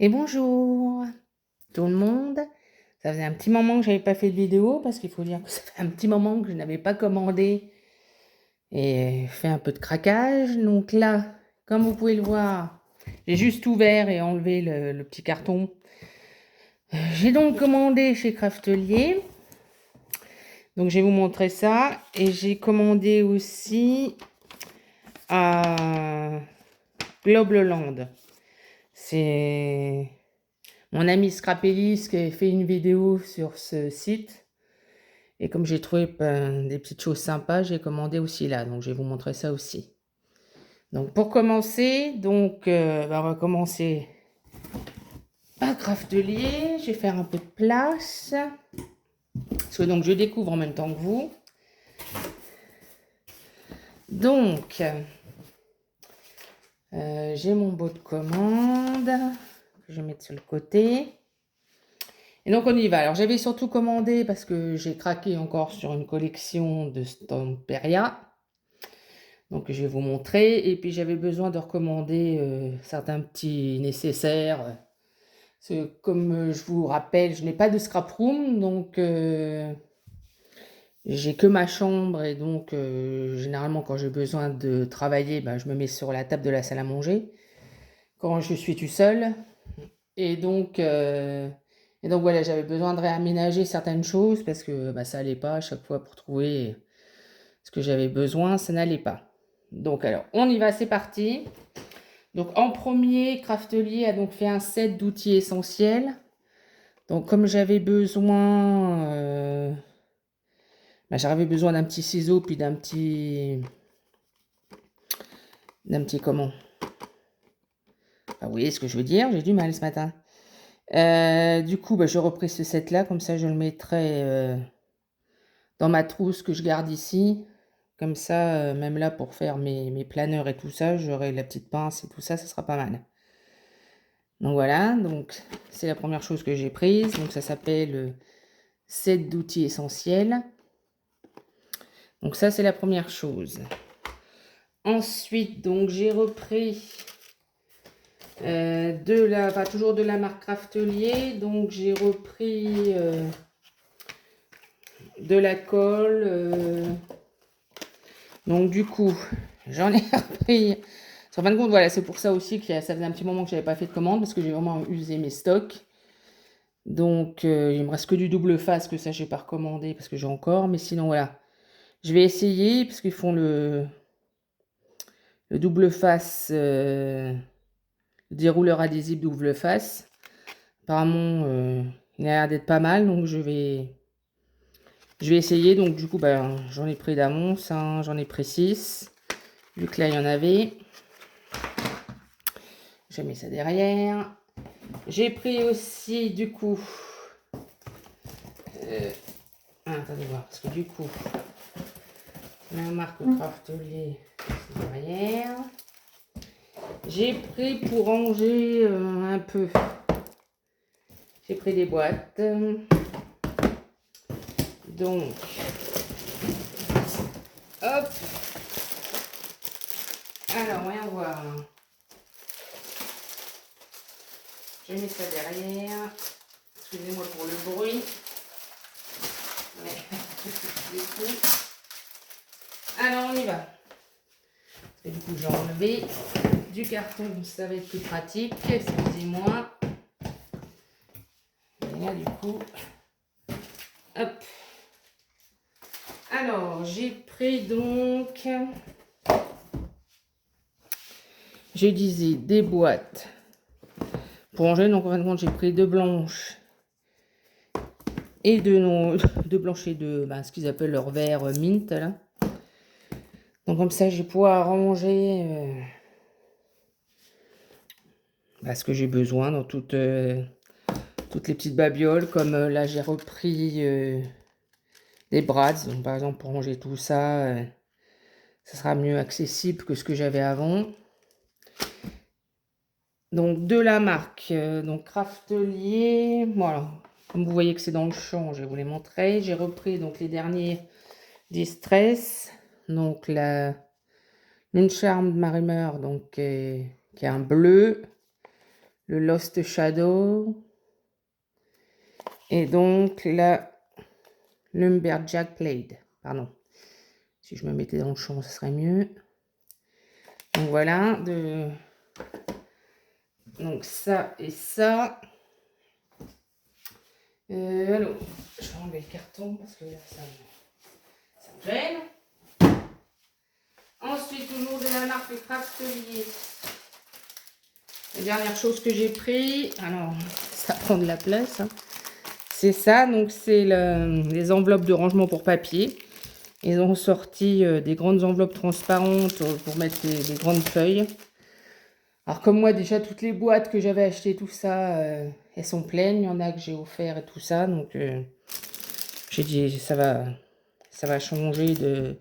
Et bonjour tout le monde. Ça faisait un petit moment que j'avais pas fait de vidéo parce qu'il faut dire que ça fait un petit moment que je n'avais pas commandé et fait un peu de craquage. Donc là, comme vous pouvez le voir, j'ai juste ouvert et enlevé le petit carton. J'ai donc commandé chez Craftelier. Donc je vais vous montrer ça. Et j'ai commandé aussi à Globleland. C'est mon ami Scrapellis qui a fait une vidéo sur ce site. Et comme j'ai trouvé des petites choses sympas, j'ai commandé aussi là. Donc je vais vous montrer ça aussi. Donc pour commencer, on va commencer par Craftelier. Je vais faire un peu de place. Parce que donc je découvre en même temps que vous. Donc j'ai mon beau de commande. Je vais mettre sur le côté. Et donc on y va. Alors j'avais surtout commandé parce que j'ai craqué encore sur une collection de Stamperia. Donc je vais vous montrer. Et puis j'avais besoin de recommander certains petits nécessaires. Parce que comme je vous rappelle, je n'ai pas de scrap room. Donc j'ai que ma chambre. Et donc généralement quand j'ai besoin de travailler, je me mets sur la table de la salle à manger. Quand je suis tout seul. Et donc, voilà, j'avais besoin de réaménager certaines choses parce que ça allait pas à chaque fois pour trouver ce que j'avais besoin, ça n'allait pas. Donc alors, on y va, c'est parti. Donc en premier, Craftelier a donc fait un set d'outils essentiels. Donc comme j'avais besoin, j'avais besoin d'un petit ciseau puis d'un petit comment? Vous voyez ce que je veux dire? J'ai du mal ce matin. Du coup, je repris ce set là, comme ça je le mettrai dans ma trousse que je garde ici. Comme ça, même là pour faire mes planeurs et tout ça, j'aurai la petite pince et tout ça, ça sera pas mal. Donc voilà, donc c'est la première chose que j'ai prise. Donc ça s'appelle set d'outils essentiels. Donc ça c'est la première chose. Ensuite, donc j'ai repris toujours de la marque Craftelier. Donc j'ai repris de la colle. Donc du coup, j'en ai repris. En fin de compte, voilà, c'est pour ça aussi que ça faisait un petit moment que j'avais pas fait de commande parce que j'ai vraiment usé mes stocks. Donc il me reste que du double face que ça j'ai pas recommandé parce que j'ai encore. Mais sinon voilà, je vais essayer parce qu'ils font le double face, dérouleur adhésif double face. Apparemment, il a l'air d'être pas mal, donc je vais essayer. Donc du coup, j'en ai pris d'avance, hein, j'en ai pris 6. Vu que là, il y en avait. Je mets ça derrière. J'ai pris aussi, du coup... attendez voir, parce que du coup, la marque Craftelier, c'est derrière. J'ai pris pour ranger un peu. J'ai pris des boîtes. Donc, hop. Alors, voyons voir. Je mets ça derrière. Excusez-moi pour le bruit. Mais, du coup. Alors, on y va. Et du coup, j'ai enlevé du carton, ça va être plus pratique. Excusez-moi. Et là, du coup, hop. Alors, j'ai pris donc, je disais, des boîtes pour ranger. Donc, en fin de compte, j'ai pris deux blanches et deux blanches et deux, ce qu'ils appellent leur verre mint, là. Donc, comme ça, je vais pouvoir ranger ce que j'ai besoin dans toutes les petites babioles. Comme là, j'ai repris des brads. Donc, par exemple, pour ranger tout ça, ça sera mieux accessible que ce que j'avais avant. Donc de la marque donc Craftelier, voilà, comme vous voyez que c'est dans le champ, je vais vous les montrer. J'ai repris donc les derniers Distress, donc une charme de Marimeur, donc qui est un bleu, le Lost Shadow. Et donc la Lumberjack Blade. Pardon. Si je me mettais dans le champ, ce serait mieux. Donc voilà. Donc ça et ça. Alors, je vais enlever le carton parce que là, ça me gêne. Ensuite, toujours de la marque Craftelier. La dernière chose que j'ai pris, alors ça prend de la place, hein. C'est ça, donc c'est les enveloppes de rangement pour papier. Ils ont sorti des grandes enveloppes transparentes pour mettre les grandes feuilles. Alors comme moi déjà toutes les boîtes que j'avais achetées, tout ça, elles sont pleines. Il y en a que j'ai offert et tout ça, donc j'ai dit ça va changer de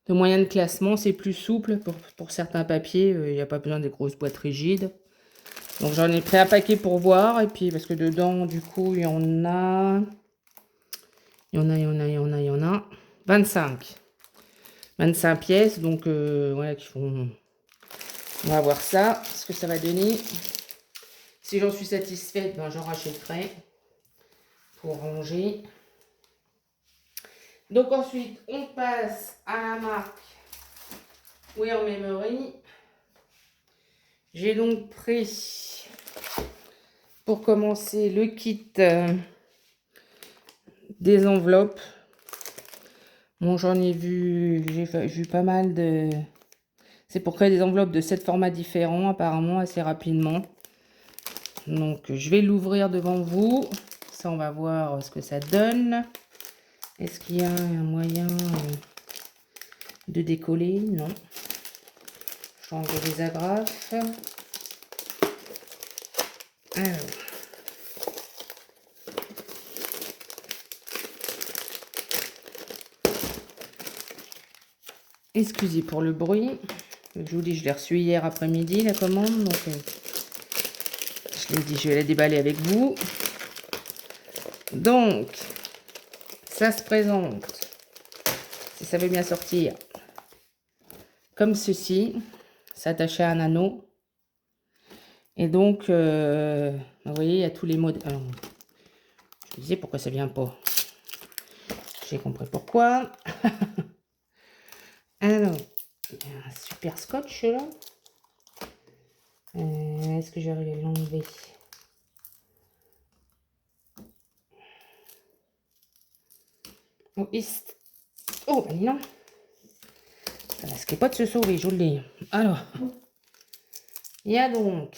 moyen de classement. C'est plus souple pour certains papiers, il n'y a pas besoin des grosses boîtes rigides. Donc j'en ai pris un paquet pour voir, et puis parce que dedans du coup il y en a 25 pièces, donc ouais, qui font... On va voir ça, ce que ça va donner. Si j'en suis satisfaite, ben j'en rachèterai pour ranger. Donc ensuite on passe à la marque Wear Memory. J'ai donc pris pour commencer le kit des enveloppes. Bon, j'en ai vu, j'ai vu pas mal de... C'est pour créer des enveloppes de 7 formats différents, apparemment, assez rapidement. Donc, je vais l'ouvrir devant vous. Ça, on va voir ce que ça donne. Est-ce qu'il y a un moyen de décoller? Non. Changer les agrafes. Alors. Excusez pour le bruit. Je vous dis, je l'ai reçu hier après-midi, la commande. Donc, je l'ai dit, je vais la déballer avec vous. Donc, ça se présente, si ça veut bien sortir, comme ceci. S'attacher à un anneau. Et donc, vous voyez, il y a tous les modèles. Alors, je me disais pourquoi ça vient pas. J'ai compris pourquoi. Alors, il y a un super scotch là. Est-ce que j'arrive à l'enlever? Oh, ben non. Ça risquait pas de se sauver, je vous le dis. Alors, il y a donc...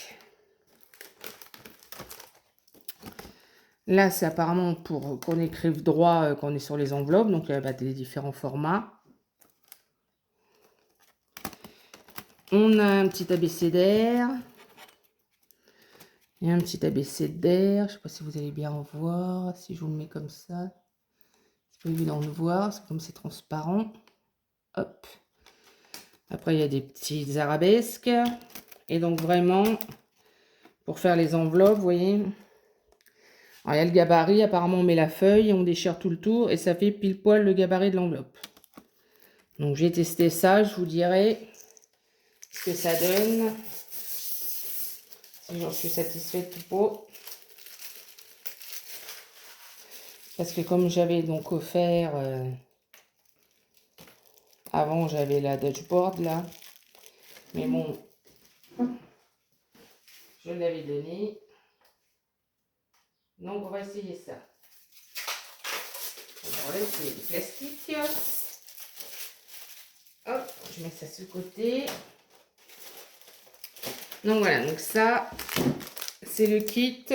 Là, c'est apparemment pour qu'on écrive droit quand on est sur les enveloppes. Donc, il y a des différents formats. On a un petit abécédaire. Et un petit abécédaire. Je ne sais pas si vous allez bien en voir. Si je vous le mets comme ça. C'est pas évident de voir. C'est comme c'est transparent. Hop. Après, il y a des petits arabesques. Et donc, vraiment, pour faire les enveloppes, vous voyez. Alors, il y a le gabarit. Apparemment, on met la feuille. On déchire tout le tour. Et ça fait pile poil le gabarit de l'enveloppe. Donc, j'ai testé ça. Je vous dirai ce que ça donne. Si j'en suis satisfaite ou pas. Parce que comme j'avais donc offert... avant, j'avais la Dutchboard là. Mais bon, je l'avais donné. Donc, on va essayer ça. On va essayer le plastique. Hop, je mets ça sur le côté. Donc voilà, donc ça, c'est le kit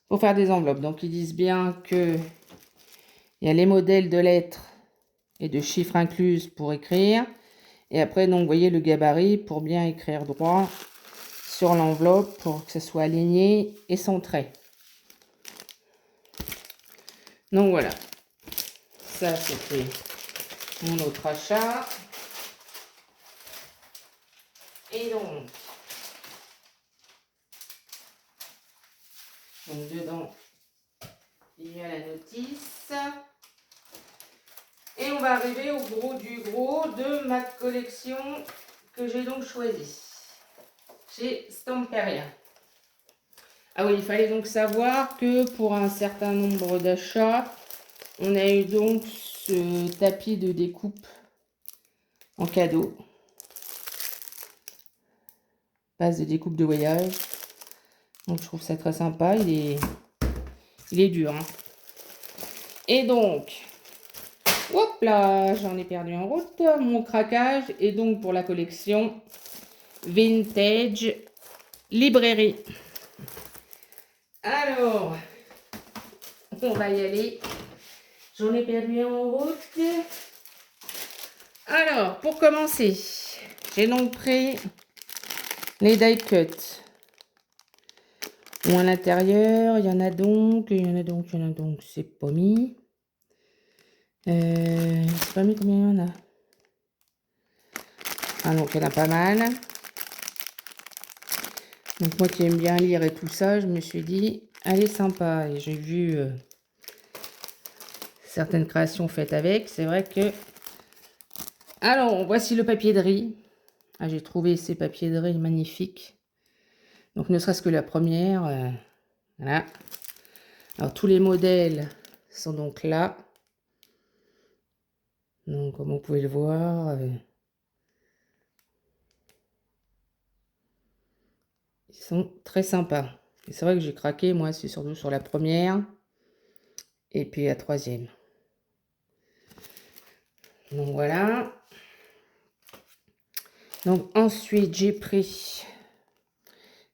pour faire des enveloppes. Donc, ils disent bien que il y a les modèles de lettres et de chiffres incluses pour écrire. Et après, donc, vous voyez le gabarit pour bien écrire droit sur l'enveloppe pour que ça soit aligné et centré. Donc voilà, ça c'était mon autre achat. Et donc dedans, il y a la notice. Et on va arriver au gros du gros de ma collection que j'ai donc choisi chez Stamperia. Ah oui, il fallait donc savoir que pour un certain nombre d'achats, on a eu donc ce tapis de découpe en cadeau. Base de découpe de voyage. Donc je trouve ça très sympa. Il est dur. Hein. Et donc, hop là, j'en ai perdu en route. Mon craquage est donc pour la collection Vintage Librairie. Alors, on va y aller. J'en ai perdu en route. Alors, pour commencer, j'ai donc pris les die cuts. Ou à l'intérieur, il y en a donc, c'est pas mis. C'est pas mis combien il y en a. Ah donc il y en a pas mal. Donc moi qui aime bien lire et tout ça, je me suis dit, elle est sympa. Et j'ai vu certaines créations faites avec. C'est vrai que... Alors, voici le papier de riz. Ah, j'ai trouvé ces papiers de riz magnifiques. Donc ne serait-ce que la première. Voilà. Alors tous les modèles sont donc là. Donc comme vous pouvez le voir... ils sont très sympas. Et c'est vrai que j'ai craqué, moi, c'est surtout sur la première. Et puis la troisième. Donc voilà. Donc ensuite, j'ai pris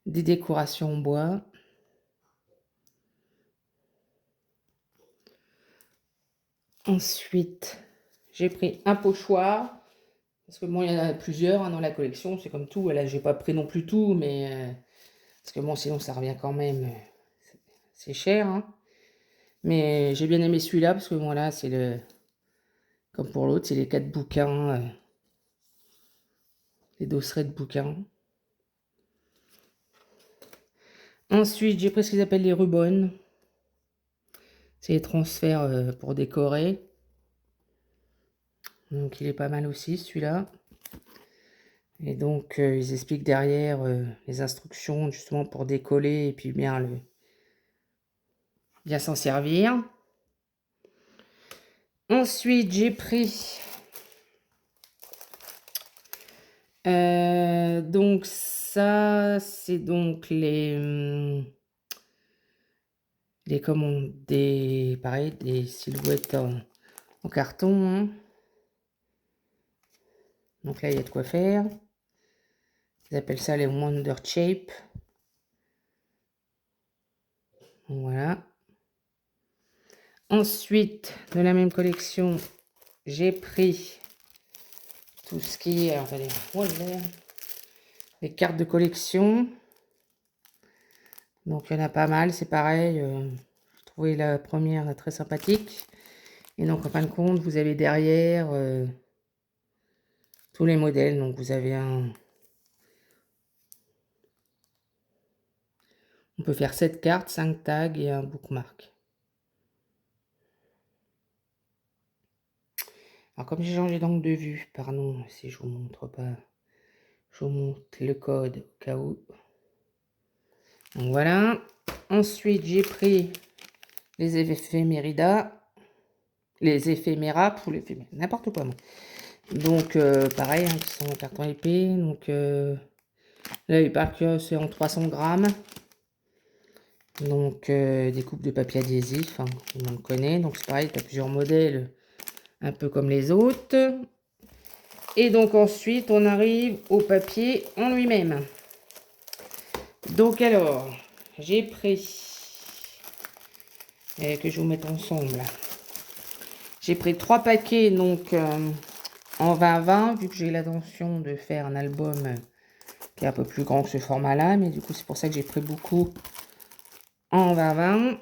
des décorations en bois. Ensuite, j'ai pris un pochoir. Parce que bon, il y en a plusieurs hein, dans la collection. C'est comme tout. Là, j'ai pas pris non plus tout. Mais parce que bon, sinon, ça revient quand même. C'est cher. Hein. Mais j'ai bien aimé celui-là. Parce que voilà, c'est le... Comme pour l'autre, c'est les 4 bouquins. Les dossierets de bouquins. Ensuite, j'ai pris ce qu'ils appellent les rubans. C'est les transferts pour décorer. Donc, il est pas mal aussi, celui-là. Et donc, ils expliquent derrière les instructions, justement, pour décoller et puis bien s'en servir. Ensuite, j'ai pris... donc, ça, c'est donc pareil, des silhouettes en carton. Hein. Donc là, il y a de quoi faire. Ils appellent ça les Wonder Shape. Voilà. Ensuite, de la même collection, j'ai pris tout ce qui est... Attendez, les cartes de collection. Donc, il y en a pas mal, c'est pareil. J'ai trouvé la première très sympathique. Et donc, en fin de compte, vous avez derrière tous les modèles. Donc, vous avez un... On peut faire 7 cartes, 5 tags et un bookmark. Alors, comme j'ai changé d'angle de vue, pardon, si je vous montre pas, je vous montre le code au cas où. Donc, voilà. Ensuite, j'ai pris les éphéméridas. Les éphéméras, pour les n'importe quoi, moi. Donc, pareil, hein, qui sont en carton épais. Donc, là, il part que c'est en 300 grammes. Donc, des coupes de papier adhésif, hein, tout le monde connaît. Donc, c'est pareil, tu as plusieurs modèles, un peu comme les autres. Et donc, ensuite, on arrive au papier en lui-même. Donc, alors, j'ai pris, que je vous mette ensemble. J'ai pris 3 paquets, donc, en 20-20, vu que j'ai l'intention de faire un album qui est un peu plus grand que ce format-là. Mais du coup, c'est pour ça que j'ai pris beaucoup en 20-20.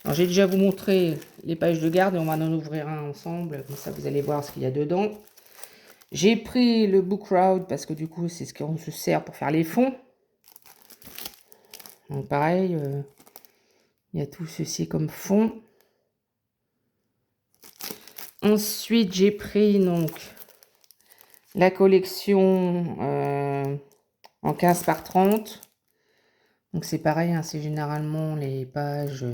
Alors, j'ai déjà vous montré les pages de garde et on va en ouvrir un ensemble. Comme ça, vous allez voir ce qu'il y a dedans. J'ai pris le Book Crowd parce que du coup, c'est ce qu'on se sert pour faire les fonds. Donc, pareil, il y a tout ceci comme fond. Ensuite, j'ai pris donc la collection en 15 par 30. Donc c'est pareil, hein, c'est généralement les pages...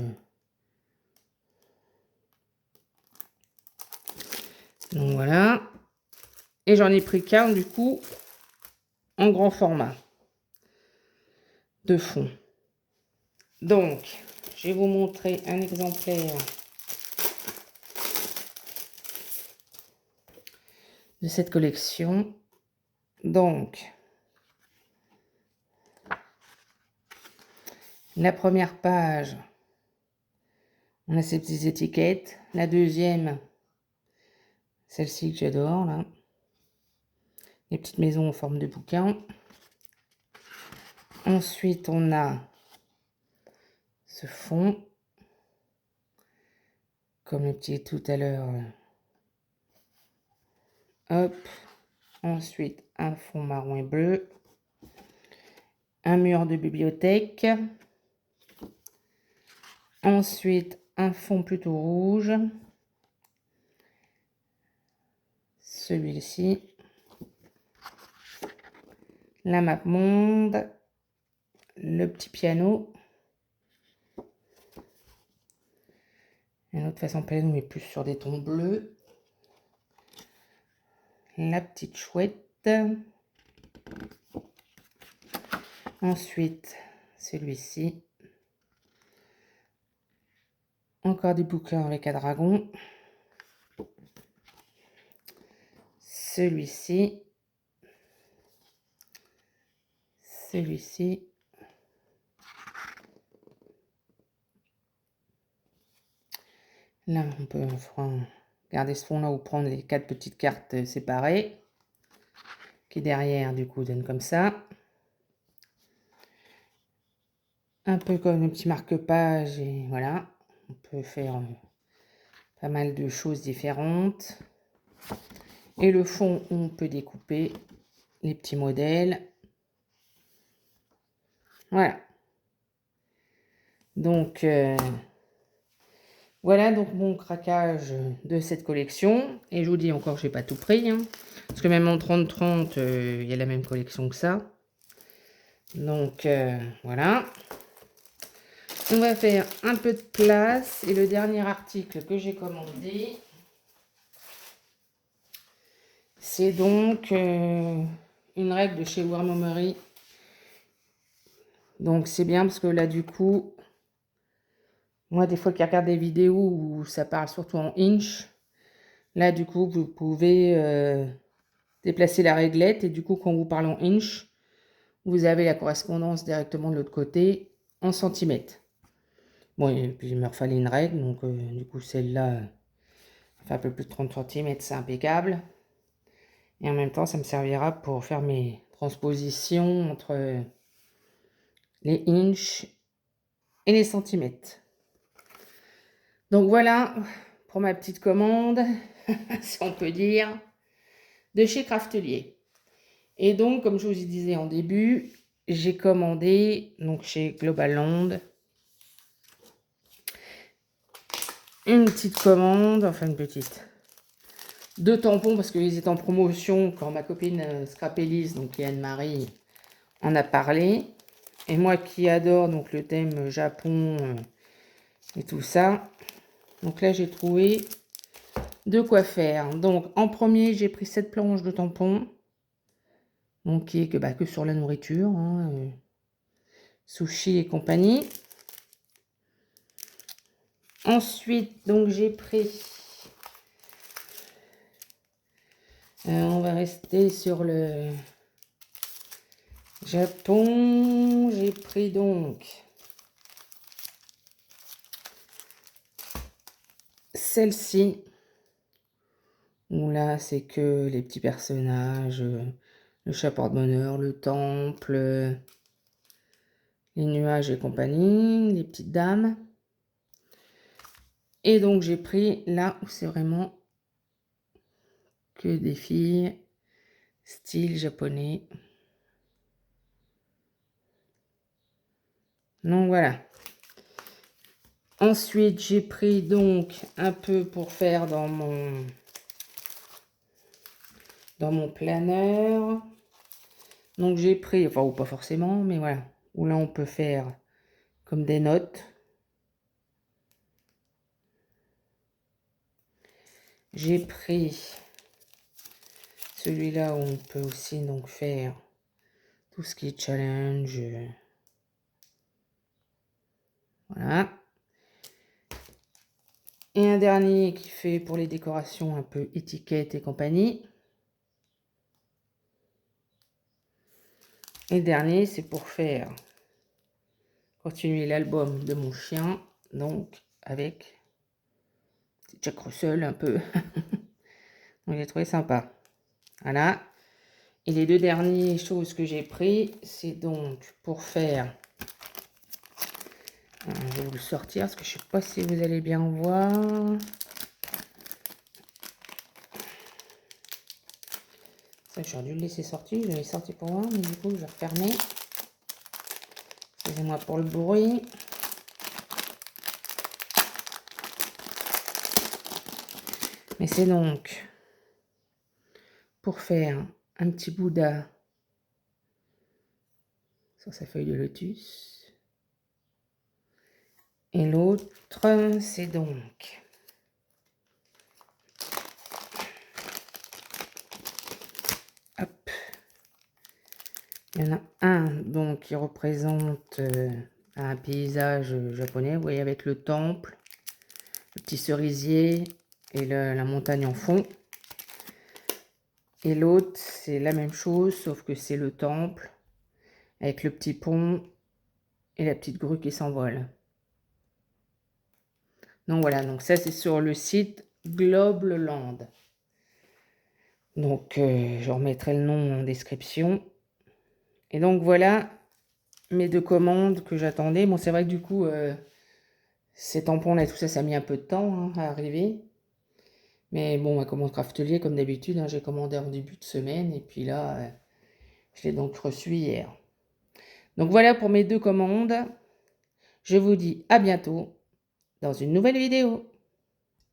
Donc voilà. Et j'en ai pris 4 du coup, en grand format de fond. Donc, je vais vous montrer un exemplaire de cette collection. Donc, la première page, on a ces petites étiquettes. La deuxième, celle-ci que j'adore, là. Les petites maisons en forme de bouquin. Ensuite, on a ce fond, comme le petit tout à l'heure. Hop. Ensuite, un fond marron et bleu. Un mur de bibliothèque. Ensuite, un fond plutôt rouge. Celui-ci. La map monde. Le petit piano. Une autre façon palette, mais plus sur des tons bleus. La petite chouette. Ensuite, celui-ci. Encore des bouquins avec un dragon. Celui-ci. Celui-ci. Là, on peut garder ce fond-là ou prendre les 4 petites cartes séparées. Qui derrière, du coup, donne comme ça. Un peu comme le petit marque-page. Et voilà. On peut faire pas mal de choses différentes. Et le fond, on peut découper les petits modèles. Voilà. Donc, voilà donc mon craquage de cette collection. Et je vous dis encore, je n'ai pas tout pris. Hein, parce que même en 30-30, il y a la même collection que ça. Donc, voilà. On va faire un peu de place. Et le dernier article que j'ai commandé, c'est donc une règle de chez Warmomery. Donc, c'est bien parce que là, du coup... Moi, des fois, qui regarde des vidéos où ça parle surtout en inch, là, du coup, vous pouvez déplacer la réglette et du coup, quand vous parlez en inch, vous avez la correspondance directement de l'autre côté en centimètres. Bon, et puis il me refallait une règle, donc du coup, celle-là fait un peu plus de 30 cm, c'est impeccable. Et en même temps, ça me servira pour faire mes transpositions entre les inches et les centimètres. Donc voilà pour ma petite commande, si on peut dire, de chez Craftelier. Et donc, comme je vous disais en début, j'ai commandé donc chez Global Land une petite commande, enfin une petite, 2 tampons parce qu'ils étaient en promotion quand ma copine Scrapelise, donc Anne-Marie, en a parlé. Et moi qui adore donc le thème Japon et tout ça, donc là j'ai trouvé de quoi faire. Donc en premier, j'ai pris cette planche de tampons. Donc qui est que sur la nourriture, hein, sushi et compagnie. Ensuite, donc j'ai pris, on va rester sur le Japon, j'ai pris donc celle-ci, où là c'est que les petits personnages, le chat porte-bonheur, le temple, les nuages et compagnie, les petites dames. Et donc j'ai pris là où c'est vraiment que des filles, style japonais. Donc voilà. Ensuite, j'ai pris donc un peu pour faire dans mon planeur. Donc j'ai pris, enfin ou pas forcément, mais voilà. où là on peut faire comme des notes. J'ai pris celui-là où on peut aussi donc faire tout ce qui est challenge. Voilà. Et un dernier qui fait pour les décorations un peu étiquette et compagnie. Et le dernier, c'est pour faire continuer l'album de mon chien, donc avec Jack Russell un peu. Donc j'ai trouvé sympa. Voilà. Et les deux dernières choses que j'ai pris, c'est donc pour faire... Je vais vous le sortir parce que je ne sais pas si vous allez bien voir. Ça, j'aurais dû le laisser sortir. Je l'ai sorti pour moi, mais du coup, je vais refermer. Excusez-moi pour le bruit. Mais c'est donc pour faire un petit Bouddha sur sa feuille de lotus. Et l'autre, c'est donc hop. Il y en a un donc qui représente un paysage japonais, vous voyez, avec le temple, le petit cerisier et la montagne en fond. Et l'autre, c'est la même chose, sauf que c'est le temple, avec le petit pont et la petite grue qui s'envole. Donc voilà, donc ça c'est sur le site Globland. Donc je remettrai le nom en description. Et donc voilà mes deux commandes que j'attendais. Bon, c'est vrai que du coup, ces tampons-là et tout ça, ça a mis un peu de temps hein, à arriver. Mais bon, ma commande Craftelier, comme d'habitude, hein, j'ai commandé en début de semaine. Et puis là, je l'ai donc reçu hier. Donc voilà pour mes deux commandes. Je vous dis à bientôt dans une nouvelle vidéo.